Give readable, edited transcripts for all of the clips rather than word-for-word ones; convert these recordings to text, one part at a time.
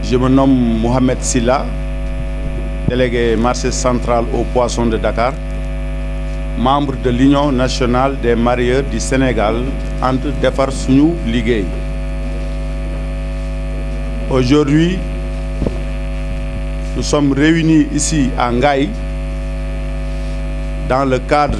Je me nomme Mohamed Silla, délégué marché central aux poissons de Dakar, membre de l'Union nationale des mareyeurs du Sénégal entre Defar Suñu Liggéey. Aujourd'hui, nous sommes réunis ici à Ngaye dans le cadre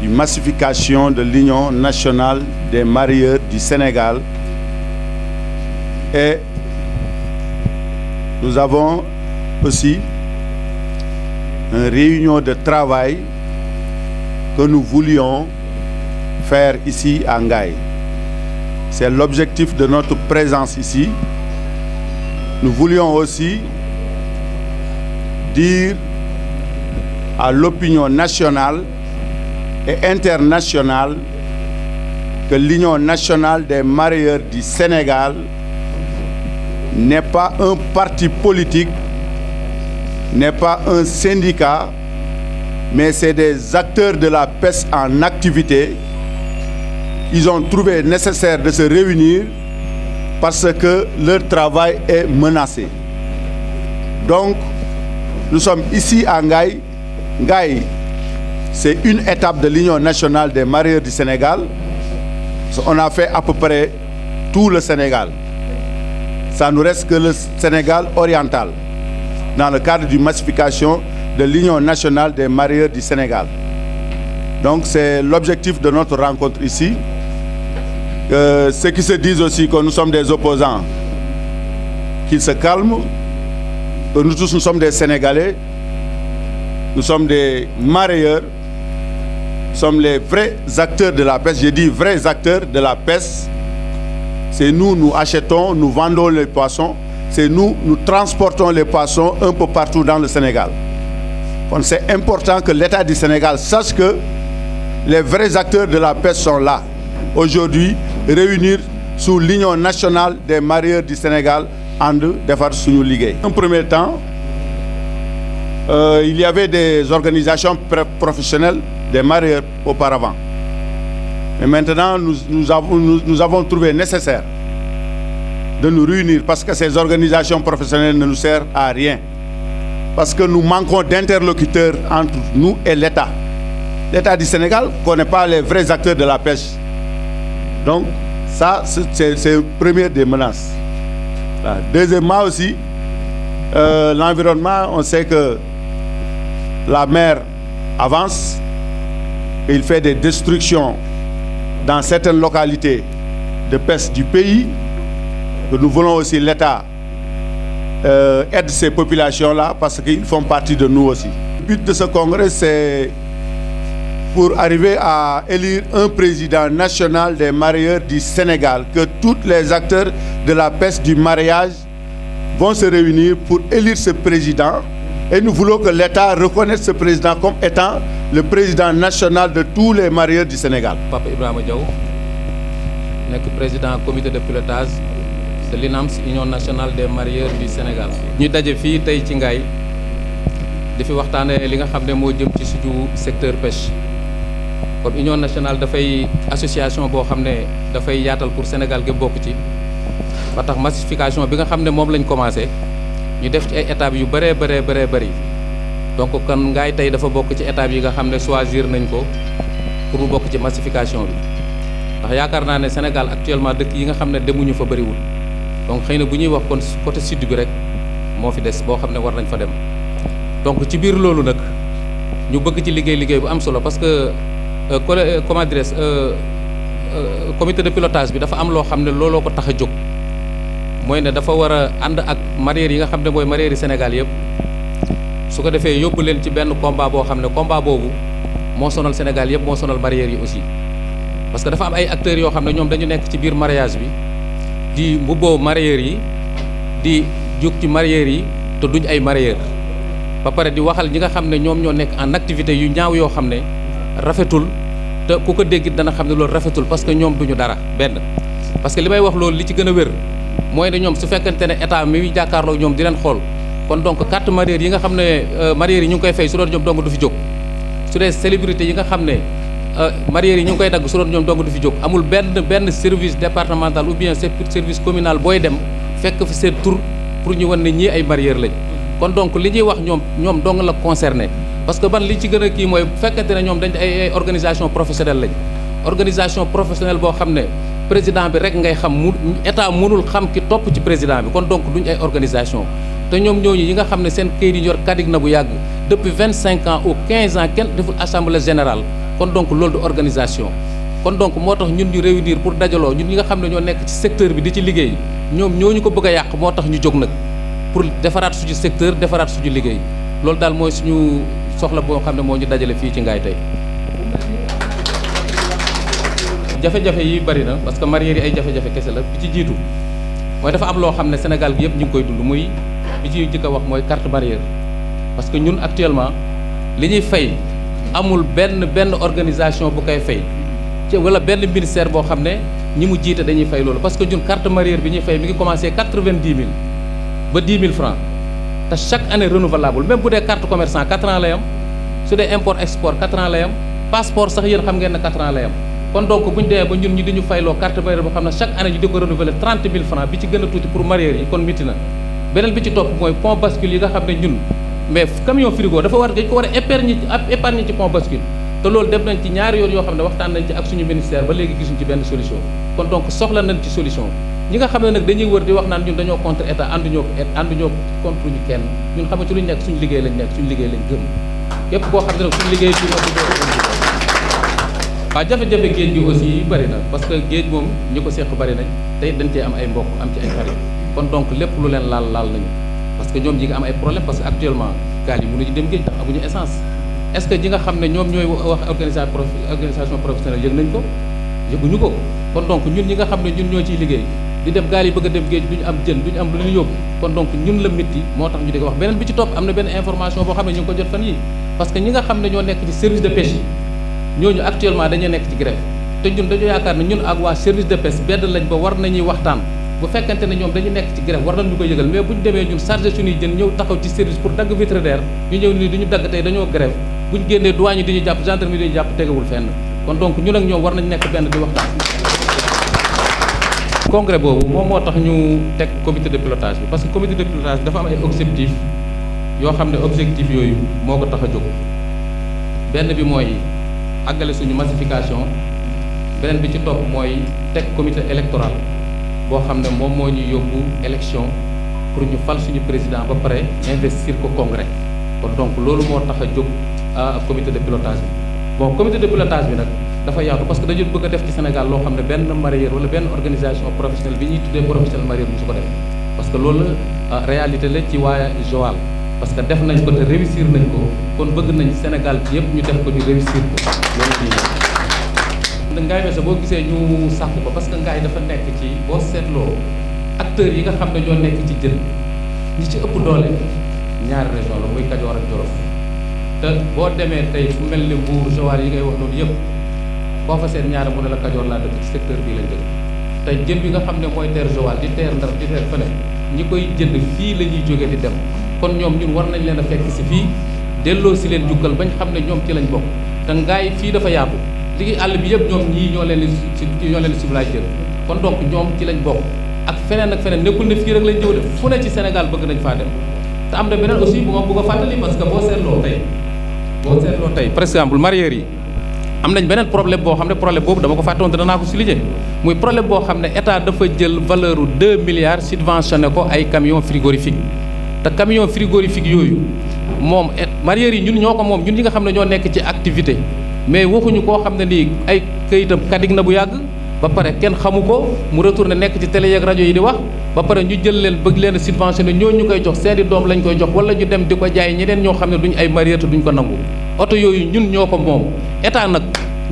d'une massification de l'Union nationale des mareyeurs du Sénégal et nous avons aussi une réunion de travail que nous voulions faire ici à Ngaye. C'est l'objectif de notre présence ici. Nous voulions aussi dire à l'opinion nationale et internationale que l'Union nationale des mareyeurs du Sénégal n'est pas un parti politique, n'est pas un syndicat, mais c'est des acteurs de la pêche en activité. Ils ont trouvé nécessaire de se réunir parce que leur travail est menacé. Donc, nous sommes ici à Ngaye. Ngaye, c'est une étape de l'Union nationale des mareyeurs du Sénégal. On a fait à peu près tout le Sénégal. Ça nous reste que le Sénégal oriental, dans le cadre d'une massification de l'Union nationale des mareyeurs du Sénégal. Donc c'est l'objectif de notre rencontre ici. Ceux qui se disent aussi que nous sommes des opposants, qu'ils se calment, que nous tous nous sommes des Sénégalais, nous sommes des mareyeurs, nous sommes les vrais acteurs de la pêche. Je dis vrais acteurs de la pêche. C'est nous, nous achetons, nous vendons les poissons. C'est nous, nous transportons les poissons un peu partout dans le Sénégal. Donc c'est important que l'État du Sénégal sache que les vrais acteurs de la pêche sont là. Aujourd'hui, réunir sous l'Union nationale des mareyeurs du Sénégal en Defar Suñu Liggéey. En premier temps, il y avait des organisations professionnelles des mareyeurs auparavant. Et maintenant, nous avons trouvé nécessaire de nous réunir parce que ces organisations professionnelles ne nous servent à rien. Parce que nous manquons d'interlocuteurs entre nous et l'État. L'État du Sénégal ne connaît pas les vrais acteurs de la pêche. Donc, ça, c'est une première des menaces. Voilà. Deuxièmement aussi, l'environnement, on sait que la mer avance et il fait des destructions dans certaines localités de pêche du pays, que nous voulons aussi l'État aide ces populations-là parce qu'ils font partie de nous aussi. Le but de ce congrès, c'est pour arriver à élire un président national des mareyeurs du Sénégal, que tous les acteurs de la pêche du mareyage vont se réunir pour élire ce président. Et nous voulons que l'État reconnaisse ce président comme étant le président national de tous les mareyeurs du Sénégal. Papa Ibrahima Diaw, président du comité de pilotage de l'INAMS, Union nationale des mareyeurs du Sénégal. Nous sommes ici à Ngaye di fi waxtaane li nga xam ne moo jëm ci suñu secteur pêche. Comme Union nationale dafay association boo xam ne dafay yaatal pour Sénégal gi bokk ci ba tax massification bi nga xam ne moom lañ commencé ñu def ci ay étapes yu bëree bëri donc kon Ngaye tey dafa bokk ci étapes yi nga xam ne choisir nañ ko pour mu bokk ci massification bi ndax yaakaar naa ne Sénégal actuellement dëkk yi nga xam ne demuñu fa bëriwul donc xëy na bu ñuy wax kon côté sud bi rek moo fi des boo xam ne war nañ fa dem donc ci biir loolu nag ñu bëgg ci liggéey bu am solo parce que comment dirais-je comité de pilotage bi dafa am loo xam ne looloo ko tax a jóg mooy ne dafa war a ànd ak mareyeurs yi nga xam ne mooy mareyeurs yi Sénégal yëpp su ko defee yóbbu leen ci benn combat boo xam ne combat boobu moo sonal Sénégal yëpp moo sonal mareyeurs yi aussi parce que dafa am ay acteurs yoo xam ne ñoom dañu nekk ci biir mareyage bi di mbubboo mareyeurs yi di jóg ci mareyeurs yi te duñ ay mareyeurs ba pare di waxal ñi nga xam ne ñoom ñoo nekk en activité yu ñaaw yoo xam ne rafetul te ku ko dégg dana xam ne loolu rafetul parce que ñoom duñu dara benn parce que li may wax loolu li ci gën a wér mooy ne ñoom su fekkente ne état mi jàkkaarloo ñoom di leen xool kon donc carte mareyeur yi nga xam ne mareyeurs yi ñu ngi koy fay su doon ñoom dong du fi jóg su dee célébrité yi nga xam ne mareyeurs yi ñu ngi koy dagg su doon ñoom dong du fi jóg amul benn service départemental ou bien service communal booy dem fekk fi seen tur pour ñu wan ne ñii ay mareyeurs lañ kon donc li ñuy wax ñoom dong la concerné parce que ban li ci gën a kii mooy bu fekkente ne ñoom dañ ay organisation professionnelle lañ organisation professionnelle boo xam ne président bi rek ngay xam mu état mënul xam ki topp ci président bi kon donc duñ ay organisation te ñoom ñooñu yi nga xam ne seen këyit yi ñu yor kadig na bu yàgg depuis 25 ans ou 15 ans kenn deful assemblée générale kon donc loolu du organisation kon donc moo tax ñun ñu réunir pour dajaloo ñun ñi nga xam ne ñoo nekk ci secteur bi di ci liggéey ñoom ñooñu ko bëgg a yàq moo tax ñu jóg nag pour defaraat suñu secteur defaraat suñu liggéey loolu daal mooy suñu soxla boo xam ne moo ñu dajale fii ci Ngaye tey jafe-jafe yi bari na parce que mareyeurs yi ay jafe-jafe kese la bi ci jiitu mooy dafa am loo xam ne Sénégal gi yëpp ñu ngi koy dund muy bi ci jëkk a wax mooy carte mareyeur parce que ñun actuellement li ñuy fay amul benn organisation bu koy fay ci wala benn ministère boo xam ne ñi mu jiite dañuy fay loolu parce que ñun carte mareyeur bi ñuy fay mi ngi commencé 90 000 ba 10 000 francs te chaque année renouvelable même bu dee carte commerçant 4 ans lay am su dee import export 4 ans lay am passeport sax yéen xam ngeen ne 4 ans lay am kon donc bu ñu demee ba ñun ñi di ñu fayloo carte mareyeur boo xam ne chaque année ñu di ko renouveler 30 000 francs bi ci gën a tuuti pour mareyeurs yi kon miti na beneen bi ci topp mooy pont bascule yi nga xam ne ñun mais camion frigo dafa war dañ ko war a épargne ci pont bascule te loolu dem nañ ci ñaari yoon yoo xam ne waxtaan nañ ci ak suñu ministère ba léegi gisuñ ci benn solution kon donc soxla nañ ci solution ñi nga xam ne nag dañuy wër di wax naan ñun dañoo contre état ànduñoo contre ñu kenn ñun xam nga ci luñ nekk suñu liggéey lañ gëm képp koo xam ne nag suñu liggéey ci waaw jafe-jafe géej gi aussi bëri na parce que géej moom ñi ko seq bëri nañ tey dañ cee am ay mbokk am ci ay xarit kon donc lépp lu leen laal nañu parce que ñoom ñi nga am ay problème parce que actuellement gaal yi mënuñu dem géej ndax amuñu essence est-ce que ñi nga xam ne ñoom ñooy wax organisation professionnelle yëg nañ ko yëguñu ko kon donc ñun ñi nga xam ne ñun ñoo ciy liggéey di dem gaal yi bëgg a dem géej duñu am jën duñu am lu ñu yóbbu kon donc ñun la métti moo tax ñu di ko wax beneen bi ci topp am na benn information boo xam ne ñu ngi ko jot fan yi parce que ñi nga xam ne ñoo nekk ci service de pêche yi ñooñu actuellement dañuy nekk ci grève te ñun dañoo yaakaar ne ñun ak waa service de pêche benn lañ ba war nañuy waxtaan bu fekkente ne ñoom dañu nekk ci grève war nañu ko yëgal mais bu ñu demee ñun chargé suñuy jën ñëw taxaw ci service pour dagg vitre d'air ñu ñëw nii duñu dagg tey dañoo grève bu ñu génnee douane yi dañuy jàpp gendarmerie dañuy jàpp tegewul fenn kon donc ñun ak ñoom war nañ nekk benn di waxtaan. congrès boobu moom moo tax ñu teg comité de pilotage bi parce que comité de pilotage bi dafa am ay objectifs yoo xam ne objectifs yooyu moo ko tax a jóg benn bi mooy àggale suñu massification beneen bi ci topp mooy teg comité électoral boo xam ne moom moo ñu yóbbu élection pour ñu fal suñu président ba pare investir ko congrès kon donc loolu moo tax a jóg comité de pilotage bi bon comité de pilotage bi nag dafa yaatu parce que dañu bëgg a def ci Sénégal loo xam ne benn mareyeur wala benn organisation professionnelle bi ñuy tuddee professionnel mareyeur mu su ko def parce que loolu réalité la ci waa Joal parce que def nañ ko te réussir nañ ko kon bëgg nañ Sénégal ci yëpp ñu def ko ñu réussir ko loolu nii Ngaye Mékhé boo gisee ñu sàkk ko parce que Ngaye dafa nekk ci boo seetloo acteurs yi nga xam ne ñoo nekk ci jën ñi ci ëpp doole ñaari région la muy Kajoor ak Jolof te boo demee tey fu mel ni Mbuur Joal yi ngay wax noonu yëpp boo fa seet ñaari mu ne la Kajoor laa dëkk ci secteur bii lañ dëkk tey jën bi nga xam ne mooy teer Joal di teer Ndar di teer feneen ñi koy jënd fii la ñuy jógee di dem kon ñoom ñun war nañ leen a fekk si fii delloo si leen jukkal bañ xam ne ñoom ci lañ bokk te Ngaye fii dafa yaatu liggéey àll bi yëpp ñoom ñii ñoo leen di ciblage jël kon donc ñoom ci lañ bokk ak feneen nekkul ne fii rek lañ jëw def fu ne ci Sénégal bëgg nañ faa dem te am na beneen aussi bu ma bëgg a fàttali parce que boo seetloo tey par exemple mareyeurs yi am nañ beneen problème boo xam ne problème boobu dama ko fàtte woon te danaa ko souligner muy problème boo xam ne état dafa jël valeur u 2 milliards subventionné ko ay camion frigorifique te camion frigorifique yooyu moom mareyeurs yi ñun ñoo ko moom ñun ñi nga xam ne ñoo nekk ci activité mais waxuñu koo xam ne nii ay këyitam kadig na bu yàgg ba pare kenn xamu ko mu retourné nekk ci télé yeeg rajo yi di wax ba pare ñu jël leen bëgg leen a subventionné ñooñu ñu koy jox seeni doom lañ koy jox wala ñu dem di ko jaay ñeneen ñoo xam ne duñ ay mareyeurs te duñ ko nangu oto yooyu ñun ñoo ko moom état nag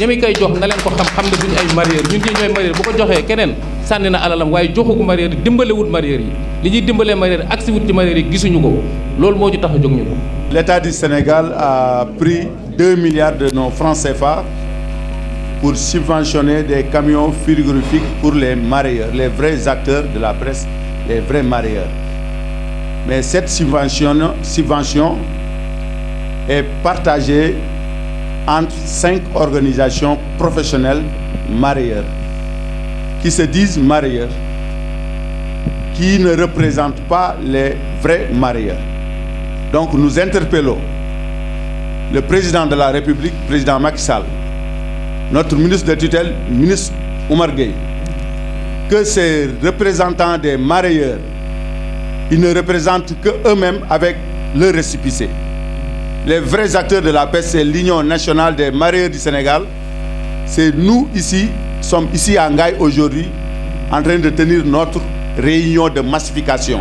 ñami koy jox na leen ko xam ne duñ ay mareyeurs ñun ñi ñooy mareyeurs bu ko joxee keneen sànni na alalam waaye joxu ko mareyeurs yi dimbalewut mareyeurs yi li ñuy dimbalee mareyeurs yi agsi wut ci mareyeurs yi gisuñu ko loolu moo ñu tax a jóg ñu ko. L'État du Sénégal a pris 2 milliards de nos francs CFA pour subventionner des camions frigorifiques pour les mareyeurs, les vrais acteurs de la presse, les vrais mareyeurs. Mais cette subvention est partagée entre 5 organisations professionnelles marieurs qui se disent marieurs, qui ne représentent pas les vrais marieurs. Donc nous interpellons le président de la République, président Macky Sall, notre ministre de tutelle, ministre Oumar Gueye, que ces représentants des marieurs, ils ne représentent que eux-mêmes avec leur récépissé. Les vrais acteurs de la paix, c'est l'Union nationale des marieurs du Sénégal. C'est nous ici, sommes ici à Ngaye aujourd'hui, en train de tenir notre réunion de massification.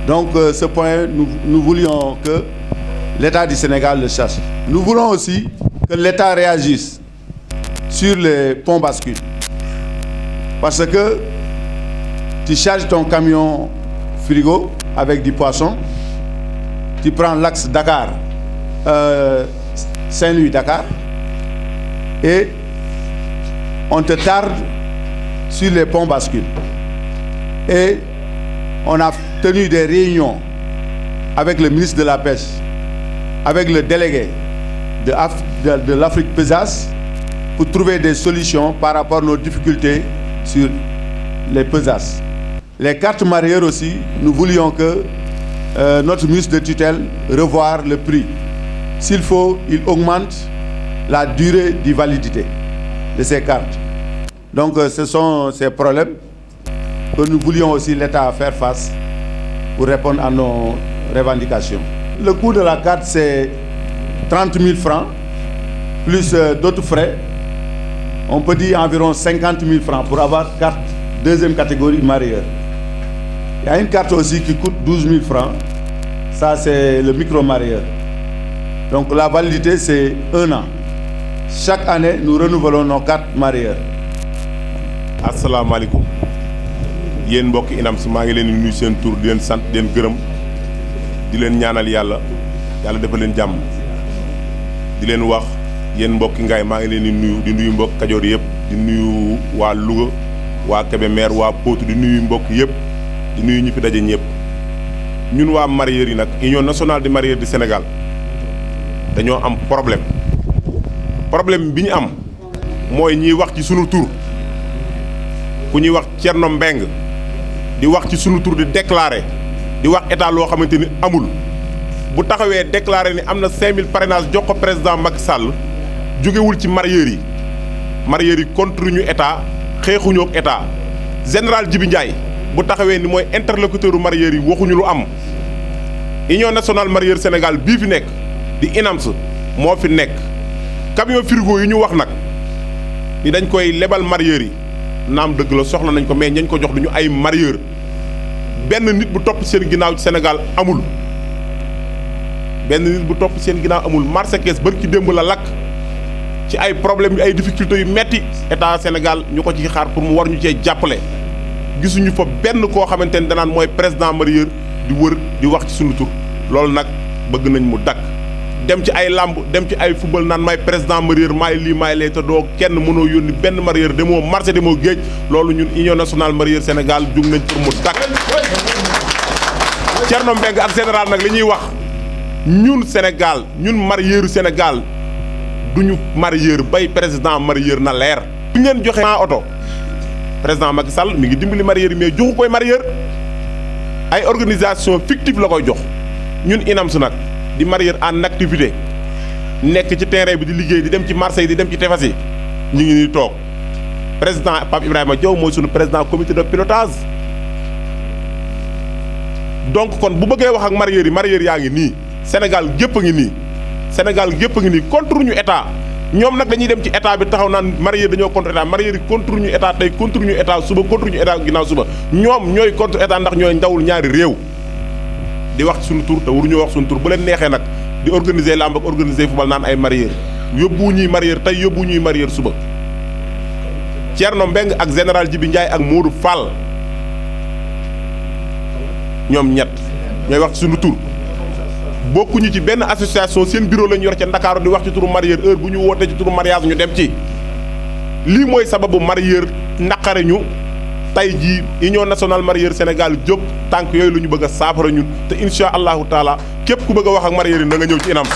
Donc ce point, nous voulions que l'État du Sénégal le sache. Nous voulons aussi que l'État réagisse sur les ponts bascules. Parce que tu charges ton camion frigo avec du poisson, tu prends l'axe Dakar, Saint-Louis-Dakar, et on te tarde sur les ponts bascules. Et on a tenu des réunions avec le ministre de la Pêche, avec le délégué de l'Afrique Pesas, pour trouver des solutions par rapport à nos difficultés sur les pesas. Les cartes marieurs aussi, nous voulions que notre ministre de tutelle revoir le prix. S'il faut, il augmente la durée de validité de ces cartes. Donc ce sont ces problèmes que nous voulions aussi l'État faire face pour répondre à nos revendications. Le coût de la carte, c'est 30 000 francs, plus d'autres frais. On peut dire environ 50 000 francs pour avoir carte deuxième catégorie marieur. Il y a une carte aussi qui coûte 12 000 francs. Ça, c'est le micro-marieur. Donc la validité, c'est 1 an. Chaque année, nous renouvelons nos cartes marieurs. Assalamu alaikum. Yéen mbokk INAMS maa ngi leen di nuyu seen tur di leen sant di leen gërëm di leen ñaanal yàlla defal leen jàmm di leen wax yéen mbokki Ngaye maa ngi leen di nuyu mbokk Kajoor yëpp di nuyu waa Louga waa Kébémer waa Potou di nuyu mbokk yëpp di nuyu ñi fi daje ñëpp ñun waa marieurs yi nag Union nationale des marieurs du Sénégal dañoo am problème bi ñu am mooy ñiy wax ci sunu tur ku ñuy wax Thierno Mbeng di wax ci sunu tur di déclarer di wax état loo xamante ni amul bu taxawee déclarer ni am na 5000 parrainage jox ko président Macky Sall jógewul ci marieurs yi contre ñu état xeexuñu ak état général Djibi Ndiaye bu taxawee ni mooy interlocuteur u marieurs yi waxuñu lu am Union nationale marieurs Sénégal bii fi nekk di INAMS moo fi nekk camion frigo yi ñu wax nag ni dañ koy lebal marieurs yi naam dëgg la soxla nañ ko mais ñañ ko jox duñu ay marieurs benn nit bu topp seen ginnaaw ci Sénégal amul marché Kees bari ci démb la lakk ci ay problèmes yu ay difficultés yu metti état Sénégal ñu ko ci xaar pour mu war ñu cee jàppale gisuñu fa benn koo xamante ni danaan mooy président marieur di wër di wax ci sunu tur loolu nag bëgg nañ mu dakk dem ci ay làmb dem ci ay football naan may président marieur maay lii maay lee te doo kenn mënoo yónni benn marieur demoo marché demoo géej loolu ñun Union nationale marieur Sénégal jug nañ pour mu dakk Thierno Mbeng ak général nag li ñuy wax ñun Sénégal ñun marieur Sénégal duñu marieur bay président marieur na leer bu ñu leen joxe oto président Macky Sall mi ngi dimbali marieur yi mais joxu koy marieur ay organisation fictive la koy jox ñun INAMS nag di marieur en activité nekk ci terrain bi di liggéey di dem ci marché yi di dem ci tefes yi ñu ngi nii toog président Pape Ibrahima Diaw mooy sunu président comité de pilotage donc kon bu bëggee wax ak marieur yaa ngi nii Sénégal gépp a ngi nii contre ñu état ñoom nag dañuy dem ci état bi taxaw naan marieur dañoo contre état marieur yi contre ñu état tey contre ñu état suba contre ñu état ginnaaw suba ñoom ñooy contre état ndax ñooy ndawul ñaari réew di wax suñu tur te waruñoo wax suñu tur bu leen neexee nag di organiser lamb ak organiser football naan ay marieur yóbbu ñuy marieur tey yóbbu ñuy marieur suba Thierno Mbeng ak général Djibi Ndiaye ak Modou Fall ñoom ñett ñooy wax ci suñu tur bokkuñu ci benn association seen bureau lañu yor ca Ndakaaru di wax ci turu marieur heure bu ñu wootee ci turu mariage ñu dem ci lii mooy sababu marieur naqare ñu tey jii Union nationale marieur Sénégal jóg tànk yooyu la ñu bëgg a saafara ñun te incha allahu taala képp ku bëgg a wax ak marieur yi na nga ñëw ci INAMS